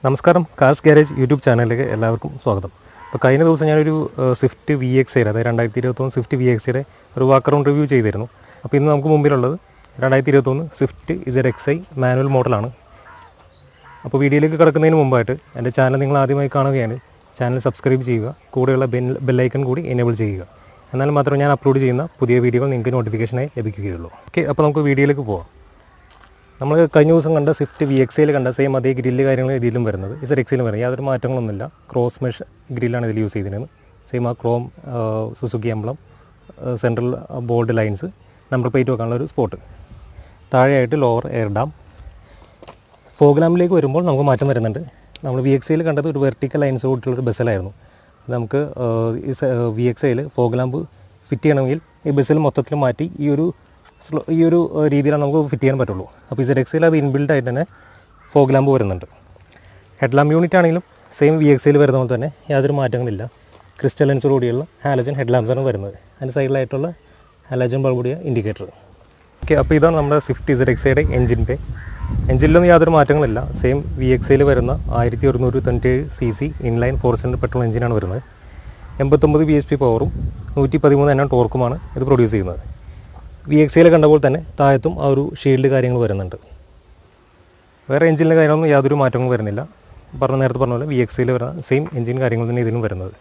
നമസ്കാരം, cars garage YouTube ചാനലിലേക്ക് എല്ലാവർക്കും സ്വാഗതം. അപ്പോൾ കഴിഞ്ഞ ദിവസം ഞാനൊരു സ്വിഫ്റ്റ് VXI അതായത് 2021 സ്വിഫ്റ്റ് VXIയുടെ ഒരു വാക്ക് അറൗണ്ട് റിവ്യൂ ചെയ്തിരുന്നു. അപ്പോൾ ഇന്ന് നമുക്ക് മുമ്പിലുള്ളത് 2021 സ്വിഫ്റ്റ് ZXi മാനുവൽ മോഡലാണ്. അപ്പോൾ വീഡിയോയിലേക്ക് കിടക്കുന്നതിന് മുമ്പായിട്ട് എൻ്റെ ചാനൽ നിങ്ങൾ ആദ്യമായി കാണുകയാണ്, ചാനൽ സബ്സ്ക്രൈബ് ചെയ്യുക, കൂടെയുള്ള ബെല്ലൈക്കൺ കൂടി എനേബിൾ ചെയ്യുക. എന്നാൽ മാത്രമേ ഞാൻ അപ്ലോഡ് ചെയ്യുന്ന പുതിയ വീഡിയോകൾ നിങ്ങൾക്ക് നോട്ടിഫിക്കേഷനായി ലഭിക്കുകയുള്ളൂ. ഓക്കെ, അപ്പോൾ നമുക്ക് വീഡിയോയിലേക്ക് പോകാം. നമ്മൾ കഴിഞ്ഞ ദിവസം കണ്ട സ്വിഫ്റ്റ് VXIയിൽ കണ്ട സെയിം അതേ ഗ്രില്ല് കാര്യങ്ങൾ ഇതിലും വരുന്നത് ZXIയിലും വരുന്നത് യാതൊരു മാറ്റങ്ങളൊന്നുമില്ല. ക്രോസ് മെഷ് ഗ്രില്ലാണ് ഇതിൽ യൂസ് ചെയ്തിരുന്നത്. സെയിം ആ Chrome Suzuki emblem, central bold lines, number plate വെക്കാനുള്ള ഒരു സ്പോട്ട്, താഴെയായിട്ട് ലോവർ എയർ ഡാം. ഫോഗ് ലാമ്പിലേക്ക് വരുമ്പോൾ നമുക്ക് മാറ്റം വരുന്നുണ്ട്. നമ്മൾ VXIയിൽ കണ്ടത് ഒരു വെർട്ടിക്കൽ ലൈൻസ് കൂട്ടിയുള്ളൊരു ബസ്സിലായിരുന്നു. നമുക്ക് VXIയിൽ ഫോഗ് ലാമ്പ് ഫിറ്റ് ചെയ്യണമെങ്കിൽ ഈ ബസ്സിൽ മൊത്തത്തിൽ മാറ്റി ഈ ഒരു രീതിയിലാണ് നമുക്ക് ഫിറ്റ് ചെയ്യാൻ പറ്റുള്ളൂ. അപ്പോൾ ZXIയിൽ അത് ഇൻബിൽഡ് ആയിട്ട് തന്നെ ഫോഗ് ലാമ്പ് വരുന്നുണ്ട്. ഹെഡ് ലാമ്പ് യൂണിറ്റ് ആണെങ്കിലും സെയിം VXIയിൽ വരുന്ന പോലെ തന്നെ യാതൊരു മാറ്റങ്ങളില്ല. ക്രിസ്റ്റൽ ലെൻസ് കൂടിയുള്ള ഹാലജൻ ഹെഡ് ലാമ്പ്സാണ് വരുന്നത്. അതിൻ്റെ സൈഡിലായിട്ടുള്ള ഹാലജൻ ബൾബ് കൂടിയ ഇൻഡിക്കേറ്റർ. ഓക്കെ, അപ്പോൾ ഇതാണ് നമ്മുടെ സ്വിഫ്റ്റ് ZXIയുടെ എഞ്ചിൻ പേ. എഞ്ചിനിലൊന്നും യാതൊരു മാറ്റങ്ങളില്ല. സെയിം VXIയിൽ വരുന്ന 1197 cc ഇൻലൈൻ 4 സിലിണ്ടർ പെട്രോൾ എഞ്ചിനാണ് വരുന്നത്. 89 bhp പവറും 113 Nm ടോർക്കുമാണ് ഇത് പ്രൊഡ്യൂസ് ചെയ്യുന്നത്. VXIയിൽ കണ്ടപ്പോൾ തന്നെ താഴത്തും ആ ഒരു ഷീൽഡ് കാര്യങ്ങൾ വരുന്നുണ്ട്. വേറെ എഞ്ചിനിലെ കാര്യങ്ങളൊന്നും യാതൊരു മാറ്റങ്ങളും വരുന്നില്ല. നേരത്തെ പറഞ്ഞ പോലെ VXIയിൽ വരുന്ന സെയിം എഞ്ചിൻ കാര്യങ്ങൾ തന്നെ ഇതിലും വരുന്നത്.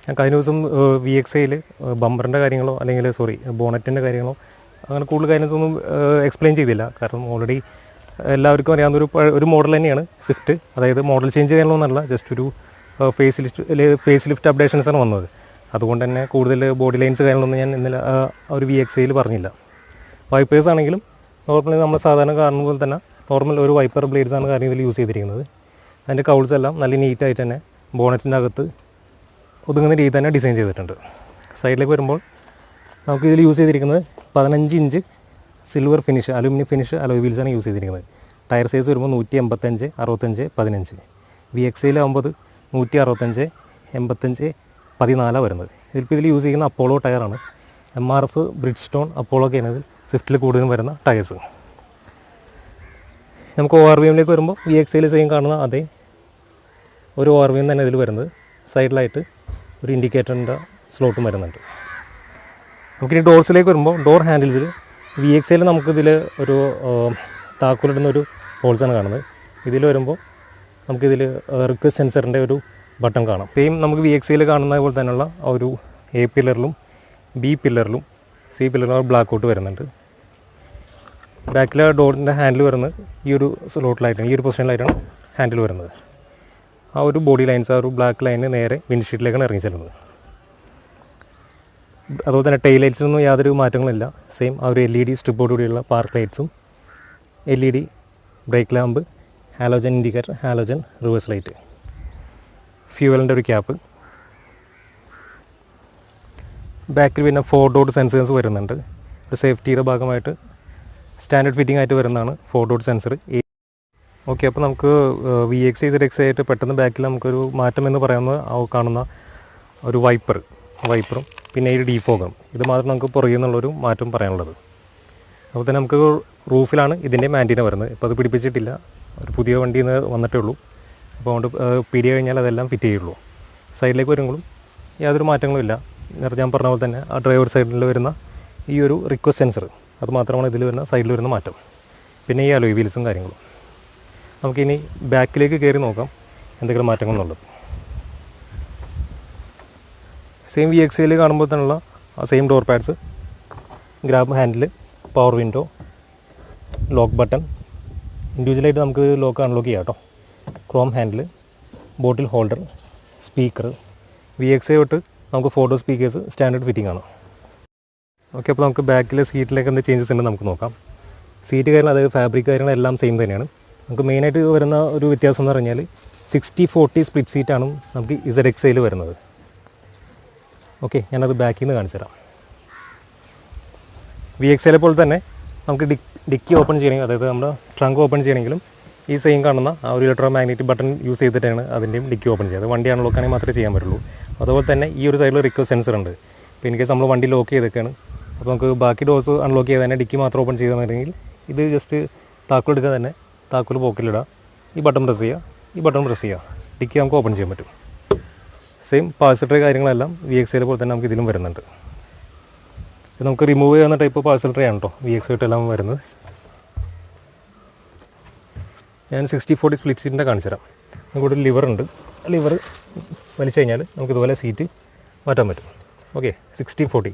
ഞാൻ കഴിഞ്ഞ ദിവസം VXIയിൽ ബമ്പറിൻ്റെ കാര്യങ്ങളോ അല്ലെങ്കിൽ ബോണറ്റിൻ്റെ കാര്യങ്ങളോ അങ്ങനെ കൂടുതൽ കാര്യങ്ങളൊന്നും എക്സ്പ്ലെയിൻ ചെയ്തില്ല. കാരണം ഓൾറെഡി എല്ലാവർക്കും അറിയാവുന്ന ഒരു മോഡൽ തന്നെയാണ് സ്വിഫ്റ്റ്. അതായത് മോഡൽ ചേഞ്ച് ചെയ്യാനൊന്നുമല്ല, ജസ്റ്റ് ഒരു ഫേസ് ലിഫ്റ്റ് അപ്ഡേഷൻസാണ് വന്നത്. അതുകൊണ്ട് തന്നെ കൂടുതൽ ബോഡി ലൈൻസ് കാര്യങ്ങളൊന്നും ഞാൻ ഇന്നലെ ഒരു VXIയിൽ പറഞ്ഞില്ല. വൈപ്പേഴ്സ് ആണെങ്കിലും നോർമലി നമ്മൾ സാധാരണ കാണുന്ന പോലെ തന്നെ നോർമൽ ഒരു വൈപ്പർ ബ്ലേഡ്സാണ് കാര്യം ഇതിൽ യൂസ് ചെയ്തിരിക്കുന്നത്. അതിൻ്റെ കൗൾസ് എല്ലാം നല്ല നീറ്റായിട്ട് തന്നെ ബോണറ്റിൻ്റെ അകത്ത് ഒതുങ്ങുന്ന രീതി തന്നെ ഡിസൈൻ ചെയ്തിട്ടുണ്ട്. സൈഡിലേക്ക് വരുമ്പോൾ നമുക്ക് ഇതിൽ യൂസ് ചെയ്തിരിക്കുന്നത് 15 inch silver finish aluminium finish alloy വീൽസാണ് യൂസ് ചെയ്തിരിക്കുന്നത്. ടയർ സൈസ് വരുമ്പോൾ 185, 65, 15. VXIയിലാകുമ്പോൾ 165, 85, 14 വരുന്നത്. ഇതിൽ യൂസ് ചെയ്യുന്ന അപ്പോളോ ടയറാണ്. MRF, ബ്രിഡ്സ്റ്റോൺ, അപ്പോളോ ഒക്കെയാണ് ഇതിൽ സ്വിഫ്റ്റിൽ കൂടുതലും വരുന്ന ടയേഴ്സ്. നമുക്ക് ORVMലേക്ക് വരുമ്പോൾ VXIയിൽ സെയിം കാണുന്ന അതേ ഒരു ORVM തന്നെ ഇതിൽ വരുന്നത്. സൈഡിലായിട്ട് ഒരു ഇൻഡിക്കേറ്ററിൻ്റെ സ്ലോട്ടും വരുന്നുണ്ട്. നമുക്കിനി ഡോർസിലേക്ക് വരുമ്പോൾ ഡോർ ഹാൻഡിൽസിൽ VXIയിൽ നമുക്കിതിൽ ഒരു താക്കോലിടുന്നൊരു ഹോൾസാണ് കാണുന്നത്. ഇതിൽ വരുമ്പോൾ നമുക്കിതിൽ റിക്വസ്റ്റ് സെൻസറിൻ്റെ ഒരു ബട്ടൺ കാണാം. സെയിം നമുക്ക് VXIയിൽ കാണുന്ന പോലെ തന്നെയുള്ള ഒരു A പില്ലറിലും B പില്ലറിലും C പില്ലറിലും ബ്ലാക്ക് ഔട്ട് വരുന്നുണ്ട്. ബാക്കിലെ ഡോറിൻ്റെ ഹാൻഡിൽ വരുന്നത് ഈ ഒരു സ്ലോട്ടിലായിട്ടാണ്, ഈ ഒരു പൊസിഷനിലായിട്ടാണ് ഹാൻഡിൽ വരുന്നത്. ആ ഒരു ബോഡി ലൈൻസ്, ആ ഒരു ബ്ലാക്ക് ലൈന് നേരെ വിൻഷീറ്റിലേക്കാണ് ഇറങ്ങി ചെല്ലുന്നത്. അതുപോലെ തന്നെ ടെയിൽ ലൈറ്റ്സിനൊന്നും യാതൊരു മാറ്റങ്ങളില്ല. സെയിം ആ ഒരു LED സ്ട്രിപ്പോട് കൂടിയുള്ള പാർക്ക് ലൈറ്റ്സും LED brake lamp, halogen indicator, halogen reverse light, ഫ്യൂവലിൻ്റെ ഒരു ക്യാപ്പ്. ബാക്കിൽ പിന്നെ 4 ഡോട്ട് സെൻസേഴ്സ് വരുന്നുണ്ട്. ഒരു സേഫ്റ്റിയുടെ ഭാഗമായിട്ട് സ്റ്റാൻഡേർഡ് ഫിറ്റിംഗ് ആയിട്ട് വരുന്നതാണ് 4 ഡോട്ട് സെൻസർ. ഓക്കെ, അപ്പോൾ നമുക്ക് VXI ZXI ആയിട്ട് പെട്ടെന്ന് ബാക്കിൽ നമുക്കൊരു മാറ്റം എന്ന് പറയുന്നത് കാണുന്ന ഒരു വൈപ്പറും പിന്നെ ഈ ഡീഫോഗും, ഇത് മാത്രം നമുക്ക് പുറകിൽ നിന്നുള്ളൊരു മാറ്റം പറയാനുള്ളത്. അപ്പോൾ തന്നെ നമുക്ക് റൂഫിലാണ് ഇതിൻ്റെ ആൻറ്റീന വരുന്നത്. ഇപ്പോൾ അത് പിടിപ്പിച്ചിട്ടില്ല, ഒരു പുതിയ വണ്ടിയിൽ നിന്ന് വന്നിട്ടേ ഉള്ളൂ. അപ്പോൾ അതുകൊണ്ട് പിടി കഴിഞ്ഞാൽ അതെല്ലാം ഫിറ്റ് ചെയ്യുള്ളൂ. സൈഡിലേക്ക് വരുമ്പോഴും യാതൊരു മാറ്റങ്ങളും ഇല്ല. നേരത്തെ ഞാൻ പറഞ്ഞ പോലെ തന്നെ ആ ഡ്രൈവർ സൈഡിൽ വരുന്ന ഈ ഒരു റിക്വസ്റ്റ് സെൻസർ, അത് മാത്രമാണ് ഇതിൽ വരുന്ന സൈഡിൽ വരുന്ന മാറ്റം. പിന്നെ ഈ അലോയ് വീൽസും കാര്യങ്ങളും. നമുക്കിനി ബാക്കിലേക്ക് കയറി നോക്കാം എന്തെങ്കിലും മാറ്റങ്ങളെന്നുള്ളത്. സെയിം VXIയിൽ കാണുമ്പോൾ തന്നെയുള്ള ആ same door pads, grab handle, power window, lock button, ഇൻഡിവിജ്വലായിട്ട് നമുക്ക് ലോക്ക് അൺലോക്ക് ചെയ്യാം കേട്ടോ. Chrome handle, bottle holder, speaker. VXI തൊട്ട് നമുക്ക് 4 ഡോർ സ്പീക്കേഴ്സ് സ്റ്റാൻഡേർഡ് ഫിറ്റിംഗ് ആണ്. ഓക്കെ, അപ്പോൾ നമുക്ക് ബാക്കിലെ സീറ്റിലേക്ക് എന്ത് ചേഞ്ചസ് ഉണ്ടെന്ന് നമുക്ക് നോക്കാം. സീറ്റ് കാര്യങ്ങൾ, അതായത് ഫാബ്രിക് കാര്യങ്ങളെല്ലാം സെയിം തന്നെയാണ്. നമുക്ക് മെയിനായിട്ട് വരുന്ന ഒരു വ്യത്യാസം എന്ന് പറഞ്ഞാൽ 60-40 സ്പ്ലിറ്റ് സീറ്റാണ് നമുക്ക് ZXIയിൽ വരുന്നത്. ഓക്കെ, ഞാനത് ബാക്കിൽ നിന്ന് കാണിച്ചു തരാം. VXIയിലെ പോലെ തന്നെ നമുക്ക് ഡിക്കി ഓപ്പൺ ചെയ്യണമെങ്കിൽ, അതായത് നമ്മുടെ ട്രങ്ക് ഓപ്പൺ ചെയ്യണമെങ്കിലും ഈ സെയിം കാണുന്ന ആ ഒരു ഇലക്ട്രോ മാഗ്നറ്റിക് ബട്ടൺ യൂസ് ചെയ്തിട്ടാണ് അതിൻ്റെയും ഡിക്കി ഓപ്പൺ ചെയ്യുന്നത്. വണ്ടി അൺലോക്ക് ആണെങ്കിൽ മാത്രമേ ചെയ്യാൻ പറ്റുള്ളൂ. അതുപോലെ തന്നെ ഈ ഒരു സൈഡിൽ റിക്വസ്റ്റ് സെൻസർ ഉണ്ട്. ഇപ്പോൾ ഇൻ കേസ് നമ്മൾ വണ്ടി ലോക്ക് ചെയ്തൊക്കെയാണ്, അപ്പോൾ നമുക്ക് ബാക്കി ഡോർസ് അൺലോക്ക് ചെയ്ത് തന്നെ ഡിക്കി മാത്രം ഓപ്പൺ ചെയ്തെന്നുണ്ടെങ്കിൽ ഇത് ജസ്റ്റ് താക്കോൽ എടുക്കുക തന്നെ താക്കോൽ പോക്കറ്റിലിടുക, ഈ ബട്ടൺ പ്രസ് ചെയ്യുക, ഈ ബട്ടൺ പ്രസ് ചെയ്യുക, ഡിക്കി നമുക്ക് ഓപ്പൺ ചെയ്യാൻ പറ്റും. സെയിം പാഴ്സൽ ട്രേ കാര്യങ്ങളെല്ലാം VXA പോലെ തന്നെ നമുക്ക് ഇതിലും വരുന്നുണ്ട്. ഇത് നമുക്ക് റിമൂവ് ചെയ്യുന്ന ടൈപ്പ് പാഴ്സൽ ട്രേ ആണ് കേട്ടോ VXA എല്ലാം വരുന്നത്. ഞാൻ 60-40 സ്പ്ലിറ്റ് സീറ്റിൻ്റെ കാണിച്ചു തരാം. നമുക്കൊരു ലിവർ ഉണ്ട്. ലിവർ വലിച്ചു കഴിഞ്ഞാൽ നമുക്ക് ഇതുപോലെ സീറ്റ് മാറ്റാൻ പറ്റും. ഓക്കെ, 60-40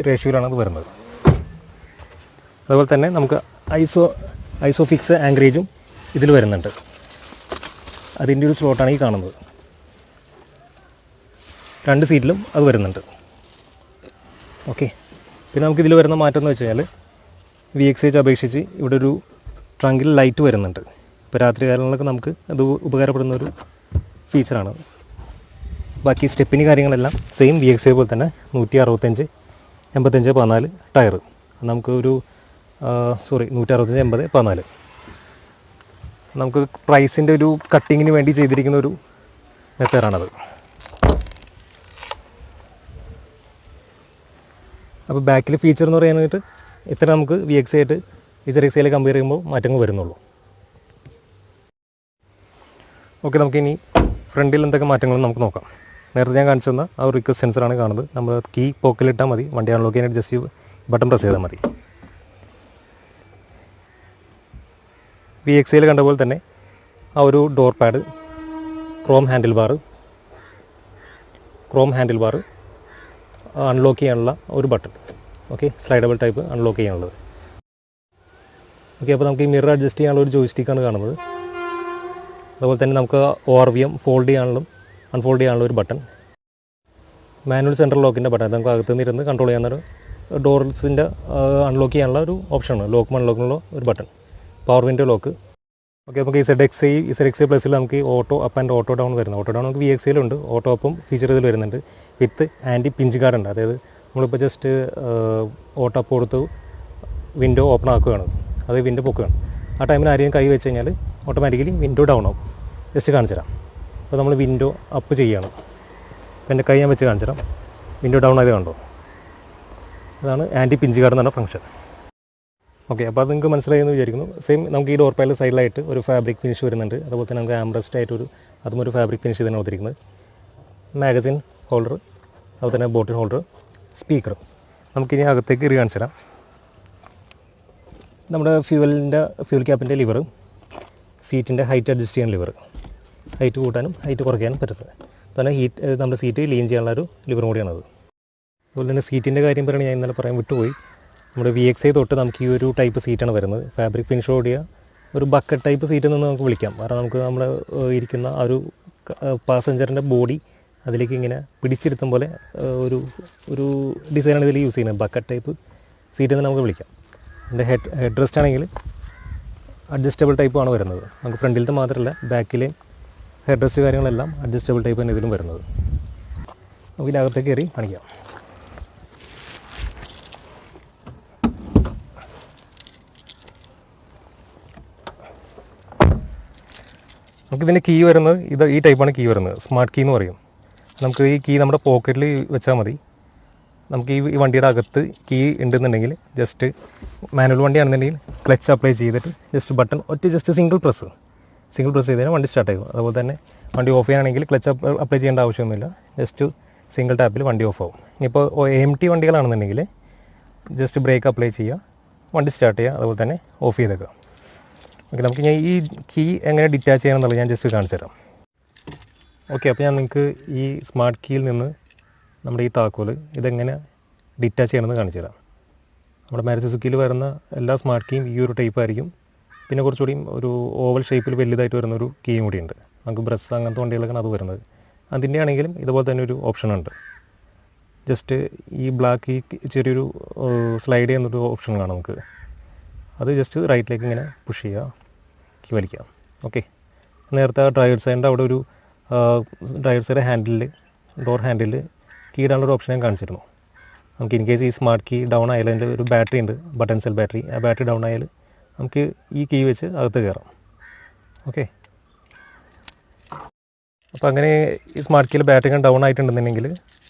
റേഷ്യോയിലാണ് അത് വരുന്നത്. അതുപോലെ തന്നെ നമുക്ക് ഐസോഫിക്സ് ആങ്കറേജും ഇതിൽ വരുന്നുണ്ട്. അതിൻ്റെ ഒരു സ്ലോട്ടാണ് ഈ കാണുന്നത്. 2 സീറ്റിലും അത് വരുന്നുണ്ട്. ഓക്കെ, പിന്നെ നമുക്ക് ഇതിൽ വരുന്ന മാറ്റം എന്ന് വെച്ച് കഴിഞ്ഞാൽ VXA അപേക്ഷിച്ച് ഇവിടെ ഒരു ട്രങ്കിൽ ലൈറ്റ് വരുന്നുണ്ട്. ഇപ്പോൾ രാത്രി കാലങ്ങളിലൊക്കെ നമുക്ക് അത് ഉപകാരപ്പെടുന്ന ഒരു ഫീച്ചറാണ്. ബാക്കി സ്റ്റെപ്പിന് കാര്യങ്ങളെല്ലാം സെയിം VXA പോലെ തന്നെ 165, 85, 14 ടയർ. നമുക്ക് ഒരു 165, 80, 14. നമുക്ക് പ്രൈസിൻ്റെ ഒരു കട്ടിങ്ങിന് വേണ്ടി ചെയ്തിരിക്കുന്ന ഒരു മെത്തേഡാണത്. അപ്പോൾ ബാക്കിൽ ഫീച്ചർ എന്ന് പറയാനായിട്ട് ഇത്ര നമുക്ക് VXA ആയിട്ട് ZXA കമ്പയർ ചെയ്യുമ്പോൾ മാറ്റങ്ങൾ വരുന്നുള്ളൂ. ഓക്കെ, നമുക്കിനി ഫ്രണ്ടിൽ എന്തൊക്കെ മാറ്റങ്ങളും നമുക്ക് നോക്കാം. നേരത്തെ ഞാൻ കാണിച്ചു തന്ന ആ ഒരു റിക്വസ്റ്റ് സെൻസറാണ് കാണുന്നത്. നമ്മൾ കീ പോക്കറ്റിലിട്ടാൽ മതി, വണ്ടി അൺലോക്ക് ചെയ്യാനായിട്ട് ജസ്റ്റ് ബട്ടൺ പ്രസ് ചെയ്താൽ മതി. VXA കണ്ട പോലെ തന്നെ ആ ഒരു door pad, Chrome handle bar, unlock ചെയ്യാനുള്ള ഒരു button. Okay, slidable type unlock ചെയ്യാനുള്ളത്. ഓക്കെ, അപ്പോൾ നമുക്ക് ഈ മിറർ അഡ്ജസ്റ്റ് ചെയ്യാനുള്ള ഒരു ജോയ്സ്റ്റിക്കാണ് കാണുന്നത്. അതുപോലെ തന്നെ നമുക്ക് ORVM ഫോൾഡ് ചെയ്യാനുള്ള അൺഫോൾഡ് ചെയ്യാനുള്ള ഒരു ബട്ടൺ, മാനുവൽ സെൻട്രൽ ലോക്കിൻ്റെ ബട്ടൺ. നമുക്ക് അകത്ത് നിന്നിരുന്ന് കൺട്രോൾ ചെയ്യാവുന്ന ഡോർസിൻ്റെ അൺലോക്ക് ചെയ്യാനുള്ള ഒരു ഓപ്ഷനാണ്. ലോക്കും അൺലോക്കിനുള്ള ഒരു button, power window lock. Okay, നമുക്ക് ZXA പ്ലസിൽ നമുക്ക് auto up and auto down വരുന്നത്. ഓട്ടോ ഡൗൺ നമുക്ക് VXA ഓട്ടോ അപ്പും ഫീച്ചർ ഇതിൽ വരുന്നുണ്ട്. വിത്ത് ആൻറ്റി പിഞ്ച് ഗാർഡ് ഉണ്ട്. അതായത് നമ്മളിപ്പോൾ ജസ്റ്റ് ഓട്ടോ അപ്പ് കൊടുത്ത് വിൻഡോ ഓപ്പൺ ആക്കുകയാണ്, അത് വിൻഡോ പൊക്കുകയാണ്. ആ ടൈമിൽ ആരെയും കൈ വെച്ച് കഴിഞ്ഞാൽ ഓട്ടോമാറ്റിക്കലി വിൻഡോ ഡൗൺ ആവും. ജസ്റ്റ് കാണിച്ചു തരാം. അപ്പോൾ നമ്മൾ വിൻഡോ അപ്പ് ചെയ്യുകയാണ്. അപ്പോൾ എൻ്റെ കൈ ഞാൻ വെച്ച് കാണിച്ചു തരാം. വിൻഡോ ഡൗൺ ആയത് കണ്ടോ? അതാണ് ആൻറ്റി പിഞ്ച് ഗാർഡ് എന്ന് പറഞ്ഞ ഫംഗ്ഷൻ. ഓക്കെ, അപ്പോൾ അത് നിങ്ങൾക്ക് മനസ്സിലായെന്ന് വിചാരിക്കുന്നു. സെയിം നമുക്ക് ഈ ഡോർ പാഡിൽ സൈഡിലായിട്ട് ഒരു ഫാബ്രിക് ഫിനിഷ് വരുന്നുണ്ട്. അതുപോലെ തന്നെ നമുക്ക് ആംബ്രസ്റ്റ് ആയിട്ടൊരു അതും ഒരു ഫാബ്രിക് ഫിനിഷ് തന്നെ കൊടുത്തിരിക്കുന്നത്. മാഗസിൻ ഹോൾഡർ, അതുപോലെ തന്നെ ബോട്ടിൽ ഹോൾഡർ, സ്പീക്കർ. നമുക്കിനി അകത്തേക്ക് കയറി കാണിച്ചു തരാം. നമ്മുടെ ഫ്യൂൽ ക്യാപ്പിൻ്റെ ലിവർ, സീറ്റിൻ്റെ ഹൈറ്റ് അഡ്ജസ്റ്റ് ചെയ്യാൻ ലിവർ, ഹൈറ്റ് കൂട്ടാനും ഹൈറ്റ് കുറയ്ക്കാനും പറ്റുന്നത്. അതുപോലെ നമ്മുടെ സീറ്റ് ലീൻ ചെയ്യാനുള്ള ഒരു ലിവറും കൂടിയാണത്. അതുപോലെ തന്നെ സീറ്റിൻ്റെ കാര്യം പറയുകയാണെങ്കിൽ ഞാൻ ഇന്നലെ പറയാൻ വിട്ടുപോയി. നമ്മുടെ VXA തൊട്ട് നമുക്ക് ഈ ഒരു ടൈപ്പ് സീറ്റാണ് വരുന്നത്. ഫാബ്രിക് ഫിനിഷ് ഓടിയ ഒരു ബക്കറ്റ് ടൈപ്പ് സീറ്റിൽ നിന്ന് നമുക്ക് വിളിക്കാം. കാരണം നമുക്ക് നമ്മൾ ഇരിക്കുന്ന ആ ഒരു പാസഞ്ചറിൻ്റെ ബോഡി അതിലേക്ക് ഇങ്ങനെ പിടിച്ചിരുത്തും പോലെ ഒരു ഡിസൈനാണ് ഇതിൽ യൂസ് ചെയ്യുന്നത്. ബക്കറ്റ് ടൈപ്പ് സീറ്റ് എന്ന് നമുക്ക് വിളിക്കാം. എൻ്റെ ഹെഡ് റെസ്റ്റ് ആണെങ്കിൽ അഡ്ജസ്റ്റബിൾ ടൈപ്പാണ് വരുന്നത്. നമുക്ക് ഫ്രണ്ടിലത്തെ മാത്രമല്ല ബാക്കിലെയും ഹെഡ് റെസ്റ്റ് കാര്യങ്ങളെല്ലാം അഡ്ജസ്റ്റബിൾ ടൈപ്പ് തന്നെ ഇതിലും വരുന്നത്. നമുക്ക് ഇതിനകത്തേക്ക് കയറി കാണിക്കാം. നമുക്കിതിൻ്റെ കീ വരുന്നത് ഈ ടൈപ്പാണ് കീ വരുന്നത്. സ്മാർട്ട് കീ എന്ന് പറയും. നമുക്ക് ഈ കീ നമ്മുടെ പോക്കറ്റിൽ വെച്ചാൽ മതി. നമുക്ക് ഈ വണ്ടിയുടെ അകത്ത് കീ ഉണ്ടെന്നുണ്ടെങ്കിൽ ജസ്റ്റ് മാനുവൽ വണ്ടിയാണെന്നുണ്ടെങ്കിൽ ക്ലച്ച് അപ്ലൈ ചെയ്തിട്ട് ജസ്റ്റ് സിംഗിൾ പ്രസ് ചെയ്ത് കഴിഞ്ഞാൽ വണ്ടി സ്റ്റാർട്ട് ആകും. അതുപോലെ തന്നെ വണ്ടി ഓഫ് ചെയ്യാനാണെങ്കിൽ ക്ലച്ച് അപ്ലൈ ചെയ്യേണ്ട ആവശ്യമൊന്നുമില്ല. ജസ്റ്റ് സിംഗിൾ ടാപ്പിൽ വണ്ടി ഓഫ് ആവും. ഇനിയിപ്പോൾ MT വണ്ടികളാണെന്നുണ്ടെങ്കിൽ ജസ്റ്റ് ബ്രേക്ക് അപ്ലൈ ചെയ്യുക, വണ്ടി സ്റ്റാർട്ട് ചെയ്യുക, അതുപോലെ തന്നെ ഓഫ് ചെയ്തേക്കുക. ഓക്കെ, നമുക്ക് ഞാൻ ഈ കീ എങ്ങനെ ഡിറ്റാച്ച് ചെയ്യണമെന്നുള്ളത് ഞാൻ ജസ്റ്റ് കാണിച്ചു തരാം. ഓക്കെ, അപ്പോൾ ഞാൻ നിങ്ങൾക്ക് ഈ സ്മാർട്ട് കീയിൽ നിന്ന് നമ്മുടെ ഈ താക്കോൽ ഇതെങ്ങനെ ഡിറ്റാച്ച് ചെയ്യണമെന്ന് കാണിച്ചു തരാം. നമ്മുടെ മാരുതി സുസുക്കിയിൽ വരുന്ന എല്ലാ സ്മാർട്ട് കീയും ഈ ഒരു ടൈപ്പ് ആയിരിക്കും. പിന്നെ കുറച്ചുകൂടിയും ഒരു ഓവൽ ഷേപ്പിൽ വലുതായിട്ട് വരുന്നൊരു കീയും കൂടിയുണ്ട്. നമുക്ക് ബ്രസ് അങ്ങനത്തെ വണ്ടികളൊക്കെയാണ് അത് വരുന്നത്. അതിൻ്റെ ആണെങ്കിലും ഇതുപോലെ തന്നെ ഒരു ഓപ്ഷനുണ്ട്. ജസ്റ്റ് ഈ ബ്ലാക്ക് ഈ ചെറിയൊരു സ്ലൈഡ് ചെയ്യുന്നൊരു ഓപ്ഷൻ കാണാം നമുക്ക്. അത് ജസ്റ്റ് റൈറ്റിലേക്ക് ഇങ്ങനെ പുഷ് ചെയ്യുക, കീ വലിക്കുക. ഓക്കെ, നേരത്തെ ഡ്രൈവർ സൈഡിൻ്റെ അവിടെ ഒരു driver side door handle key ഇടാനുള്ളൊരു ഓപ്ഷൻ ഞാൻ കാണിച്ചിരുന്നു. നമുക്ക് ഇൻ കേസ് ഈ സ്മാർട്ട് കീ ഡൗൺ ആയാലും അതിൻ്റെ ഒരു ബാറ്ററി ഉണ്ട്, ബട്ടൺ സെൽ ബാറ്ററി. ആ ബാറ്ററി ഡൗൺ ആയാൽ നമുക്ക് ഈ കീ വെച്ച് അകത്ത് കയറാം. ഓക്കെ, അപ്പോൾ അങ്ങനെ ഈ സ്മാർട്ട് കീയിൽ ബാറ്ററി ഡൗൺ ആയിട്ടുണ്ടെന്നുണ്ടെങ്കിൽ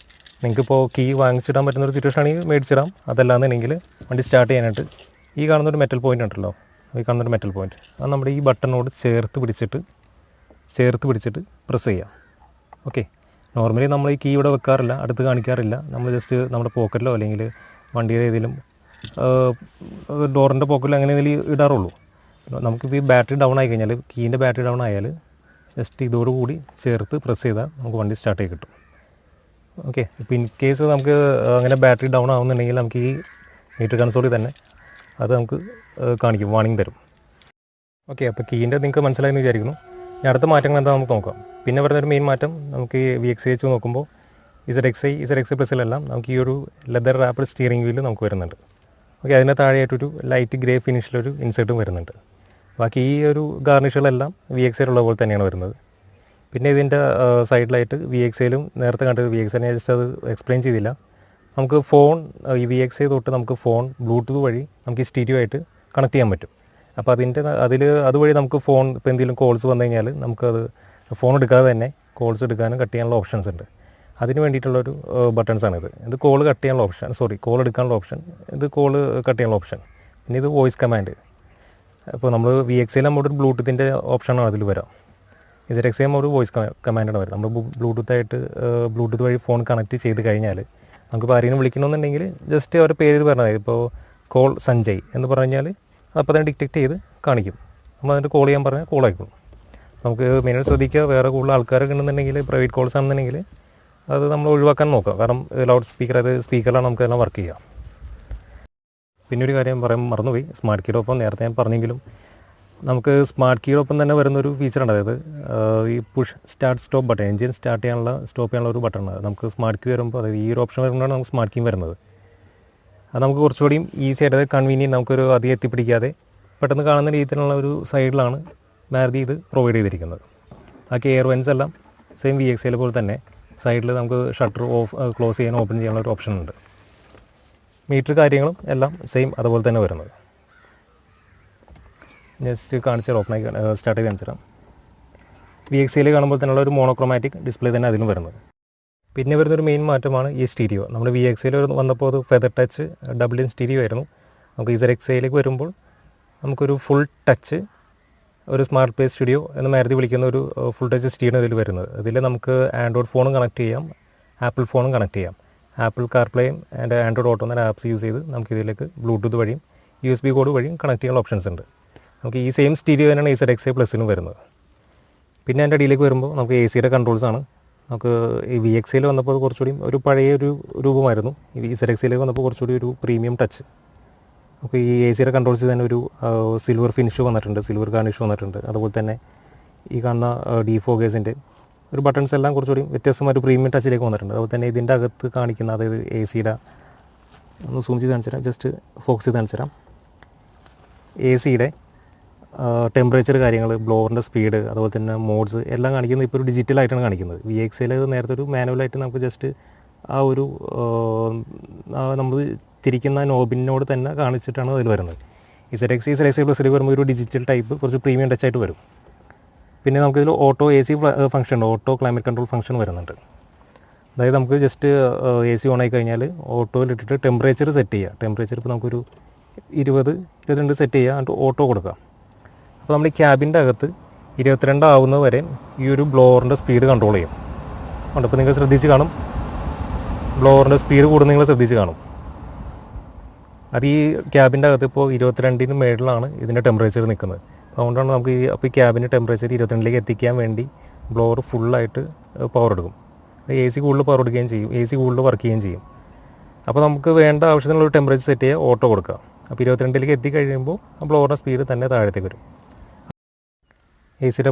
നിങ്ങൾക്കിപ്പോൾ കീ വാങ്ങിച്ചിടാൻ പറ്റുന്നൊരു സിറ്റുവേഷൻ ആണെങ്കിൽ മേടിച്ചിടാം. അതല്ലാന്നുണ്ടെങ്കിൽ വണ്ടി സ്റ്റാർട്ട് ചെയ്യാനായിട്ട് ഈ കാണുന്നൊരു മെറ്റൽ പോയിൻ്റ് ഉണ്ടല്ലോ, ഈ കാണുന്നൊരു മെറ്റൽ പോയിൻറ്റ്, അത് നമ്മുടെ ഈ ബട്ടണോട് ചേർത്ത് പിടിച്ചിട്ട് പ്രസ് ചെയ്യാം. ഓക്കെ, നോർമലി നമ്മൾ ഈ കീ ഇവിടെ വെക്കാറില്ല, അടുത്ത് കാണിക്കാറില്ല. നമ്മൾ ജസ്റ്റ് നമ്മുടെ പോക്കറ്റിലോ അല്ലെങ്കിൽ വണ്ടിയുടെ ഏതെങ്കിലും ഡോറിൻ്റെ പോക്കറ്റിലോ അങ്ങനെ എന്തെങ്കിലും ഇടാറുള്ളൂ. നമുക്കിപ്പോൾ ഈ ബാറ്ററി ഡൗൺ ആയി കഴിഞ്ഞാൽ, കീൻ്റെ ബാറ്ററി ഡൗൺ ആയാൽ ജസ്റ്റ് ഇതോടുകൂടി ചേർത്ത് പ്രസ് ചെയ്താൽ നമുക്ക് വണ്ടി സ്റ്റാർട്ട് ചെയ്ത് കിട്ടും. ഓക്കെ, ഇപ്പോൾ ഇൻ കേസ് നമുക്ക് അങ്ങനെ ബാറ്ററി ഡൗൺ ആവുന്നുണ്ടെങ്കിൽ നമുക്ക് ഈ മീറ്റർ കൺസോളിൽ തന്നെ അത് നമുക്ക് കാണിക്കും, വാർണിംഗ് തരും. ഓക്കെ, അപ്പോൾ കീൻ്റെ നിങ്ങൾക്ക് മനസ്സിലായെന്ന് വിചാരിക്കുന്നു. ഇനി അടുത്ത മാറ്റങ്ങൾ എന്താ നമുക്ക് നോക്കാം. പിന്നെ വരുന്നൊരു മെയിൻ മാറ്റം, നമുക്ക് ഈ VXI നോക്കുമ്പോൾ ZXI പ്ലസിലെല്ലാം നമുക്ക് ഈ ഒരു ലെതർ റാപ്പഡ് സ്റ്റിയറിംഗ് വീല് നമുക്ക് വരുന്നുണ്ട്. ഓക്കെ, അതിന് താഴെയായിട്ടൊരു ലൈറ്റ് ഗ്രേ ഫിനിഷിലൊരു ഇൻസേർട്ടും വരുന്നുണ്ട്. ബാക്കി ഈ ഒരു ഗാർണിഷുകളെല്ലാം VXIയിലുള്ള പോലെ തന്നെയാണ് വരുന്നത്. പിന്നെ ഇതിൻ്റെ സൈഡിലായിട്ട് VXIയിലും നേരത്തെ കണ്ടത്, VXI ഞാൻ ജസ്റ്റ് അത് എക്സ്പ്ലെയിൻ ചെയ്തില്ല. നമുക്ക് ഫോൺ ഈ VXI തൊട്ട് നമുക്ക് ഫോൺ ബ്ലൂടൂത്ത് വഴി നമുക്ക് ഈ സ്റ്റീരിയോ ആയിട്ട് കണക്ട് ചെയ്യാൻ പറ്റും. അപ്പോൾ അതുവഴി നമുക്ക് ഫോൺ ഇപ്പോൾ എന്തെങ്കിലും കോൾസ് വന്നു കഴിഞ്ഞാൽ നമുക്കത് ഫോൺ എടുക്കാതെ തന്നെ കോൾസ് എടുക്കാനും കട്ട് ചെയ്യാനുള്ള ഓപ്ഷൻസ് ഉണ്ട്. അതിന് വേണ്ടിയിട്ടുള്ളൊരു ബട്ടൺസാണിത്. ഇത് കോൾ കട്ട് ചെയ്യാനുള്ള ഓപ്ഷൻ, കോൾ എടുക്കാനുള്ള ഓപ്ഷൻ, ഇത് കോൾ കട്ട് ചെയ്യാനുള്ള ഓപ്ഷൻ. പിന്നെ ഇത് വോയിസ് കമാൻഡ്. അപ്പോൾ നമ്മൾ VXIയിൽ നമ്മുടെ ഒരു ബ്ലൂടൂത്തിൻ്റെ ഓപ്ഷനാണ് അതിൽ വരാം. ZXI ഒരു വോയിസ് കമാൻഡാണ് വരും. നമ്മൾ ബ്ലൂടൂത്ത് വഴി ഫോൺ കണക്ട് ചെയ്ത് കഴിഞ്ഞാൽ നമുക്കിപ്പോൾ ആരെങ്കിലും വിളിക്കണമെന്നുണ്ടെങ്കിൽ ജസ്റ്റ് അവരുടെ പേര് പറഞ്ഞാൽ, ഇപ്പോൾ കോൾ സഞ്ജയ് എന്ന് പറഞ്ഞാൽ അപ്പോൾ തന്നെ ഡിറ്റക്റ്റ് ചെയ്ത് കാണിക്കും. നമ്മൾ അതിൻ്റെ കോൾ ചെയ്യാൻ പറഞ്ഞാൽ കോൾ ആയിക്കോളും. നമുക്ക് മെയിനായിട്ട് ശ്രദ്ധിക്കുക, വേറെ കൂടുതൽ ആൾക്കാരൊക്കെ ഉണ്ടെന്നുണ്ടെങ്കിൽ, പ്രൈവറ്റ് കോൾസ് ആണെന്നുണ്ടെങ്കിൽ അത് നമ്മൾ ഒഴിവാക്കാൻ നോക്കുക. കാരണം ലൗഡ് സ്പീക്കർ, അത് സ്പീക്കറിലാണ് നമുക്കെല്ലാം വർക്ക് ചെയ്യുക. പിന്നെ ഒരു കാര്യം പറയാൻ മറന്നുപോയി, സ്മാർട്ട് കീയോടൊപ്പം നേരത്തെ ഞാൻ പറഞ്ഞെങ്കിലും നമുക്ക് സ്മാർട്ട് കീയോടൊപ്പം തന്നെ വരുന്നൊരു ഫീച്ചറുണ്ട്. അതായത് ഈ push start stop button, engine stop ചെയ്യാനുള്ള ഒരു ബട്ടണാണ് നമുക്ക് സ്മാർട്ട് കീ വരുമ്പോൾ. അതായത് ഈ ഒരു ഓപ്ഷൻ വരുമ്പോഴാണ് നമുക്ക് സ്മാർട്ട് കീ വരുന്നത്. അത് നമുക്ക് കുറച്ചുകൂടിയും ഈസി ആയിട്ട്, അതായത് കൺവീനിയൻറ്റ്, നമുക്കൊരു അധികം എത്തിപ്പിടിക്കാതെ പെട്ടെന്ന് കാണുന്ന രീതിയിലുള്ള ഒരു സൈഡിലാണ് മാരുതി ഇത് പ്രൊവൈഡ് ചെയ്തിരിക്കുന്നത്. ബാക്കി എയർ വെൻസ് എല്ലാം സെയിം VXIയിൽ പോലെ തന്നെ സൈഡിൽ നമുക്ക് ഷട്ടർ ക്ലോസ് ചെയ്യാൻ ഓപ്പൺ ചെയ്യാനുള്ള ഒരു ഓപ്ഷൻ ഉണ്ട്. മീറ്റർ കാര്യങ്ങളും എല്ലാം സെയിം അതുപോലെ തന്നെ വരുന്നത്. ജസ്റ്റ് കാണിച്ചാൽ സ്റ്റാർട്ട് ചെയ്ത് കാണിച്ചു തരാം. VXIയിൽ കാണുമ്പോൾ തന്നെയുള്ള ഒരു മോണോക്രോമാറ്റിക് ഡിസ്പ്ലേ തന്നെ അതിലും വരുന്നത്. പിന്നെ വരുന്നൊരു മെയിൻ മാറ്റമാണ് ഈ സ്റ്റീരിയോ. നമ്മുടെ VXIയിൽ വന്നപ്പോൾ അത് feather touch double in stereo ആയിരുന്നു. നമുക്ക് ഈ ZXIയിലേക്ക് വരുമ്പോൾ നമുക്കൊരു ഫുൾ ടച്ച്, ഒരു സ്മാർട്ട് പ്ലേ സ്റ്റുഡിയോ എന്ന് മാരുതി വിളിക്കുന്ന ഒരു ഫുൾ ടച്ച് സ്റ്റീരിയോ ഇതിൽ വരുന്നത്. ഇതിൽ നമുക്ക് ആൻഡ്രോയിഡ് ഫോണും കണക്ട് ചെയ്യാം, ആപ്പിൾ ഫോണും കണക്ട് ചെയ്യാം. ആപ്പിൾ കാർപ്ലേയും ആൻഡ് ആൻഡ്രോയിഡ് ഓട്ടോ എന്ന ആപ്സ് യൂസ് ചെയ്ത് നമുക്ക് ഇതിലേക്ക് ബ്ലൂടൂത്ത് വഴിയും USB കോഡ് വഴിയും കണക്ട് ചെയ്യാനുള്ള ഓപ്ഷൻസ് ഉണ്ട്. നമുക്ക് ഈ സെയിം സ്റ്റീരിയോ തന്നെയാണ് ഈ ZXI പ്ലസിനും വരുന്നത്. പിന്നെ അതിൻ്റെ അടിയിലേക്ക് വരുമ്പോൾ നമുക്ക് AC കൺട്രോൾസാണ്. നമുക്ക് ഈ VXIയിൽ വന്നപ്പോൾ കുറച്ചുകൂടി ഒരു പഴയ ഒരു രൂപമായിരുന്നു. ഈ ZXIയിലേക്ക് വന്നപ്പോൾ കുറച്ചുകൂടി ഒരു പ്രീമിയം ടച്ച്. നമുക്ക് ഈ AC കൺട്രോൾസ് തന്നെ ഒരു സിൽവർ ഫിനിഷ് വന്നിട്ടുണ്ട്, സിൽവർ ഗാർണിഷ് വന്നിട്ടുണ്ട്. അതുപോലെ തന്നെ ഈ കാണുന്ന ഡീഫോഗേഴ്സിൻ്റെ ഒരു ബട്ടൺസ് എല്ലാം കുറച്ചുകൂടി വ്യത്യസ്തമായൊരു പ്രീമിയം ടച്ചിലേക്ക് വന്നിട്ടുണ്ട്. അതുപോലെ തന്നെ ഇതിൻ്റെ അകത്ത് കാണിക്കുന്ന, അതായത് ACയുടെ ഒന്ന് സൂം ചെയ്ത് കാണിച്ചു തരാം, ജസ്റ്റ് ഫോക്കസ് ചെയ്ത് കാണിച്ചു തരാം. ACയുടെ ടെമ്പറേച്ചർ കാര്യങ്ങൾ, ബ്ലോവറിൻ്റെ സ്പീഡ്, അതുപോലെ തന്നെ മോഡ്സ് എല്ലാം കാണിക്കുന്നത് ഇപ്പോൾ ഒരു ഡിജിറ്റലായിട്ടാണ് കാണിക്കുന്നത്. VXIയിൽ നേരത്തെ ഒരു മാനുവലായിട്ട് നമുക്ക് ജസ്റ്റ് ആ ഒരു നമ്മൾ തിരിക്കുന്ന നോബിനോട് തന്നെ കാണിച്ചിട്ടാണ് അതിൽ വരുന്നത്. ഈ ZXI പ്ലസിൽ വരുമ്പോൾ ഒരു ഡിജിറ്റൽ ടൈപ്പ് കുറച്ച് പ്രീമിയം ടച്ചായിട്ട് വരും. പിന്നെ നമുക്കിതിൽ ഓട്ടോ AC ഫംഗ്ഷൻ ഉണ്ട്, ഓട്ടോ ക്ലൈമറ്റ് കൺട്രോൾ ഫംഗ്ഷൻ വരുന്നുണ്ട്. അതായത് നമുക്ക് ജസ്റ്റ് AC ഓൺ ആയി കഴിഞ്ഞാൽ ഓട്ടോയിലിട്ടിട്ട് ടെമ്പറേച്ചർ സെറ്റ് ചെയ്യുക. ടെമ്പറേച്ചർ ഇപ്പോൾ നമുക്കൊരു 20-22 സെറ്റ് ചെയ്യുക, എന്നിട്ട് ഓട്ടോ കൊടുക്കുക. അപ്പോൾ നമ്മൾ ഈ ക്യാബിൻ്റെ അകത്ത് 22 ആവുന്നത് വരെ ഈ ഒരു ബ്ലോവറിൻ്റെ സ്പീഡ് കൺട്രോൾ ചെയ്യും. അതുകൊണ്ട് ഇപ്പോൾ നിങ്ങൾ ശ്രദ്ധിച്ച് കാണും, ബ്ലോവറിൻ്റെ സ്പീഡ് കൂടുന്ന നിങ്ങൾ ശ്രദ്ധിച്ച് കാണും. അത് ഈ ക്യാബിൻ്റെ അകത്ത് ഇപ്പോൾ 22-ന് മേളിലാണ് ഇതിൻ്റെ ടെമ്പറേച്ചർ നിൽക്കുന്നത്. അതുകൊണ്ടാണ് നമുക്ക് അപ്പോൾ ഈ ക്യാബിൻ്റെ ടെമ്പറേച്ചർ 22-ലേക്ക് എത്തിക്കാൻ വേണ്ടി ബ്ലോവർ ഫുള്ളായിട്ട് പവർ എടുക്കും. AC കൂടുതൽ പവർ എടുക്കുകയും ചെയ്യും, AC കൂടുതൽ വർക്ക് ചെയ്യുകയും ചെയ്യും. അപ്പോൾ നമുക്ക് വേണ്ട ആവശ്യത്തിനുള്ള ടെമ്പറേച്ചർ സെറ്റ് ചെയ്യുക, ഓട്ടോ കൊടുക്കുക. അപ്പോൾ 22-ലേക്ക് എത്തിക്കഴിയുമ്പോൾ ആ ബ്ലോവറിൻ്റെ സ്പീഡ് തന്നെ താഴത്തേക്ക് വരും. ACയുടെ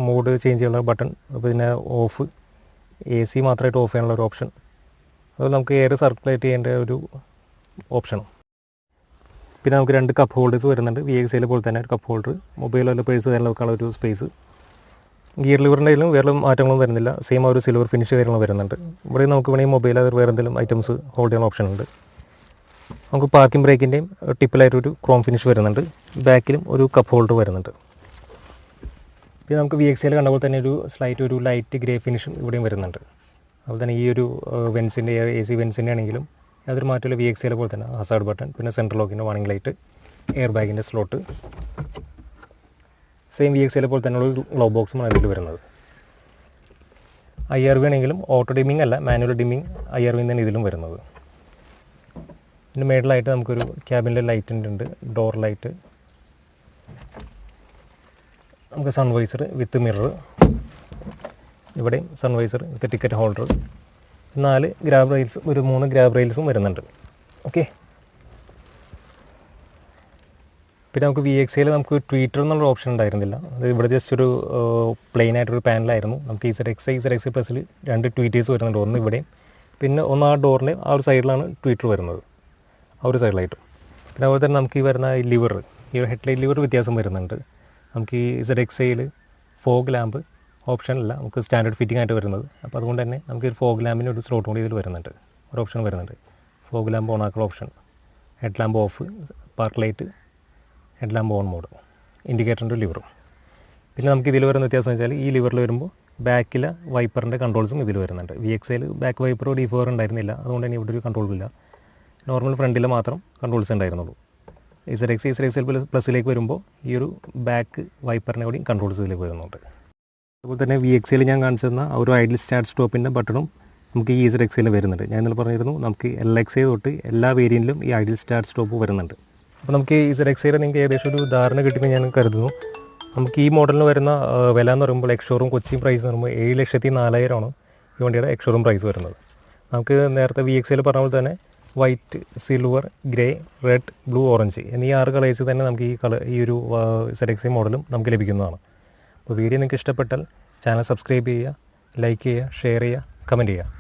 മോഡ് ചേഞ്ച് ചെയ്യാനുള്ള ബട്ടൺ, പിന്നെ ഓഫ്, AC മാത്രമായിട്ട് ഓഫ് ചെയ്യാനുള്ള ഒരു ഓപ്ഷൻ, അതുപോലെ നമുക്ക് എയർ സർക്കുലേറ്റ് ചെയ്യേണ്ട ഒരു ഓപ്ഷനും. പിന്നെ നമുക്ക് 2 കപ്പ് ഹോൾഡേഴ്സ് വരുന്നുണ്ട്. VXIയിൽ പോലെ തന്നെ ഒരു കപ്പ് ഹോൾഡർ, മൊബൈലോ അല്ലെങ്കിൽ പേഴ്സ് കാര്യങ്ങൾ വെക്കാനുള്ള ഒരു സ്പേസ്. ഗിയർ ലിവറിൻ്റെ വേറെ മാറ്റങ്ങളൊന്നും വരുന്നില്ല, സെയിം ആ ഒരു സിൽവർ ഫിനിഷ് കാര്യങ്ങൾ വരുന്നുണ്ട്. ഇവിടെ നമുക്ക് വേണമെങ്കിൽ മൊബൈൽ അത് വേറെ എന്തെങ്കിലും ഐറ്റംസ് ഹോൾഡ് ചെയ്യാൻ ഓപ്ഷൻ ഉണ്ട്. നമുക്ക് പാർക്കിംഗ് ബ്രേക്കിൻ്റെയും ടിപ്പിലായിട്ടൊരു ക്രോം ഫിനിഷ് വരുന്നുണ്ട്. ബാക്കിലും ഒരു കപ്പ് ഹോൾഡർ വരുന്നുണ്ട്. പിന്നെ നമുക്ക് VXIയിൽ കണ്ടപ്പോൾ തന്നെ ഒരു ലൈറ്റ് ഗ്രേ ഫിനിഷും ഇവിടെയും വരുന്നുണ്ട്. അതുപോലെ തന്നെ ഈ ഒരു വെൻസിൻ്റെ AC വെൻസിൻ്റെ ആണെങ്കിലും അതൊരു മാറ്റമില്ല, VXIയിൽ പോലെ തന്നെ ഹസാർഡ് ബട്ടൺ, പിന്നെ സെൻട്രൽ ലോക്കിൻ്റെ വാർണിംഗ് ലൈറ്റ്, എയർ ബാഗിൻ്റെ സ്ലോട്ട്, സെയിം VXL പോലെ തന്നെയുള്ള ഒരു ഗ്ലോ ബോക്സുമാണ് ഇതിൽ വരുന്നത്. IRV ആണെങ്കിലും ഓട്ടോ ഡിമ്മിങ് അല്ല, മാനുവൽ ഡിമ്മിങ് IRV തന്നെ ഇതിലും വരുന്നത്. ഇതിന് മേളിലായിട്ട് നമുക്കൊരു ക്യാബിനിലെ ലൈറ്റ് ഉണ്ട്, ഡോർ ലൈറ്റ്, നമുക്ക് സൺവൈസർ വിത്ത് മിറർ, ഇവിടെയും സൺവൈസർ വിത്ത് ടിക്കറ്റ് ഹോൾഡർ, 4 ഗ്രാബ് റെയിൽസ്, ഒരു 3 ഗ്രാബ് റെയിൽസും വരുന്നുണ്ട്. ഓക്കെ, പിന്നെ നമുക്ക് VXL നമുക്ക് ട്വീറ്റർ എന്നുള്ള ഓപ്ഷൻ ഉണ്ടായിരുന്നില്ല. അത് ഇവിടെ ജസ്റ്റ് ഒരു പ്ലെയിൻ ആയിട്ടൊരു പാനലായിരുന്നു. നമുക്ക് ZXi പ്ലസിൽ 2 ട്വീറ്റേഴ്സ് വരുന്നുണ്ട്, ഒന്ന് ഇവിടെയും പിന്നെ ഒന്ന് ആ ഡോറിൻ്റെ ആ ഒരു സൈഡിലാണ് ട്വീറ്റർ വരുന്നത്, ആ ഒരു സൈഡിലായിട്ടും. പിന്നെ അതുപോലെ തന്നെ നമുക്ക് ഈ വരുന്ന ഈ ലിവർ, ഈ ഹെഡ്ലൈറ്റ് ലിവർ വ്യത്യാസം വരുന്നുണ്ട്. നമുക്ക് ഈ ZXiയിൽ ഫോഗ് ലാമ്പ് ഓപ്ഷനല്ല, നമുക്ക് സ്റ്റാൻഡേർഡ് ഫിറ്റിംഗ് ആയിട്ട് വരുന്നത്. അപ്പോൾ അതുകൊണ്ട് തന്നെ നമുക്ക് ഈ ഫോഗ് ലാമ്പിന് ഒരു സ്ലോട്ട് കൂടി ഇതിൽ വരുന്നുണ്ട്, ഒരു ഓപ്ഷൻ വരുന്നുണ്ട്. ഫോഗ് ലാമ്പ് ഓൺ ആക്കുന്ന option, head lamp off, park light, head lamp on mode, ഇൻഡിക്കേറ്ററിൻ്റെ ലിവറും. പിന്നെ നമുക്ക് ഇതിൽ വരുന്ന വ്യത്യാസം വെച്ചാൽ ഈ ലിവറിൽ വരുമ്പോൾ ബാക്കിലെ വൈപ്പറിൻ്റെ കൺട്രോൾസും ഇതിൽ വരുന്നുണ്ട്. VXL ബാക്ക് വൈപ്പറോ ഡിഫോർ ഉണ്ടായിരുന്നില്ല, അതുകൊണ്ട് തന്നെ ഇവിടെ ഒരു കൺട്രോളും ഇല്ല. നോർമൽ ഫ്രണ്ടിൽ മാത്രം കൺട്രോൾസ് ഉണ്ടായിരുന്നുള്ളൂ. ZXL പ്ലസിലേക്ക് വരുമ്പോൾ ഈ ഒരു ബാക്ക് വൈപ്പറിനെ കൂടി കൺട്രോൾസ് ഇതിലേക്ക് വരുന്നുണ്ട്. അതുപോലെ തന്നെ VXL ഞാൻ കാണിച്ചിരുന്ന ആ ഒരു ഐഡിൽ സ്റ്റാർട്ട് സ്റ്റോപ്പിൻ്റെ ബട്ടണും നമുക്ക് ഈ ZXL വരുന്നുണ്ട്. ഞാൻ ഇന്നലെ പറഞ്ഞിരുന്നു നമുക്ക് LXi തൊട്ട് എല്ലാ വേരിയൻറ്റിലും ഈ ഐഡിൽ സ്റ്റാർട്ട് സ്റ്റോപ്പ് വരുന്നുണ്ട്. അപ്പോൾ നമുക്ക് ഈ ZXiയുടെ നിങ്ങൾക്ക് ഏകദേശം ഒരു ധാരണ കിട്ടുമെന്ന് ഞാൻ കരുതുന്നു. നമുക്ക് ഈ മോഡലിന് വരുന്ന വില എന്ന് പറയുമ്പോൾ എക്സ്ഷോറൂം കൊച്ചി പ്രൈസ് എന്ന് പറയുമ്പോൾ 7,04,000 ഈ വണ്ടിയുടെ എക്സ്ഷോറൂം പ്രൈസ് വരുന്നത്. നമുക്ക് നേരത്തെ VXL പറഞ്ഞ പോലെ തന്നെ white, silver, grey, red, blue, orange എന്നീ 6 കളേഴ്സ് തന്നെ നമുക്ക് ഈ ഒരു ZXi മോഡലും നമുക്ക് ലഭിക്കുന്നതാണ്. അപ്പോൾ വീഡിയോ നിങ്ങൾക്ക് ഇഷ്ടപ്പെട്ടാൽ ചാനൽ സബ്സ്ക്രൈബ് ചെയ്യുക, ലൈക്ക് ചെയ്യുക, ഷെയർ ചെയ്യുക, കമൻറ്റ് ചെയ്യുക.